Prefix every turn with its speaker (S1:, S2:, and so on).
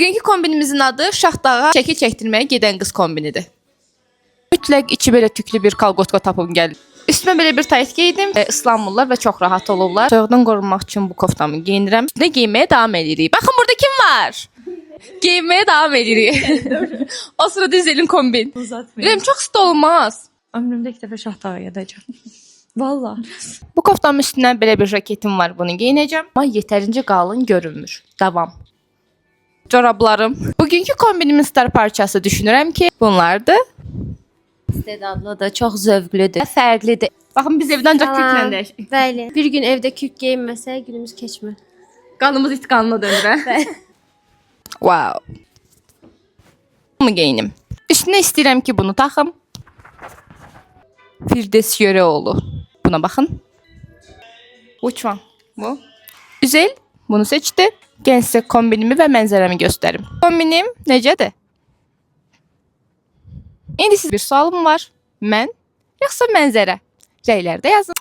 S1: Bugünkü kombinimizin adı Şahdağa şəkil çəkdirməyə gedən qız kombinidir. Mütləq içi belə tüklü bir kalqotka tapım gəlin. Üstümə belə bir tayt geydim. Islanmırlar və çox rahat olurlar. Soyuqdan qorunmaq üçün bu koftamı geyinirəm. Üstünə geyinməyə davam edirik. Baxın burada kim var? Geyinməyə davam edirik. O sırada izleyelim kombin.
S2: Uzatmayın.
S1: Rem çok sıt olmaz.
S2: Ömrümdə ilk dəfə Şahdağa gedəcəm. Valla.
S1: Bu koftanın üstündən belə bir jaketim var. Bunu geyinəcəm. Amma yetərincə qalın görünmür. Davam. Corablarım. Bugünkü kombinimin star parçası düşünürəm ki, bunlardır.
S3: İstedadlıdır, çox zövqlüdür.
S1: Fərqlidir. Baxın biz evdən ancaq kürklə dəyişik.
S3: Bəli. Bir gün evdə kürk geyinməsə günümüz keçmir.
S1: Qanımız it qanına dönür, hə? Wow. Bunu geyinim. Üstünə istəyirəm ki, bunu taxım. Firdevs Yöreoğlu. Buna baxın. Which one? Bu. Güzel. Bunu seçdi. Gəlin sizə kombinimi və mənzərəmi göstərim. Kombinim necədir? İndi sizə bir sualım var. Mən yoxsa mənzərə? Rəylərdə yazın.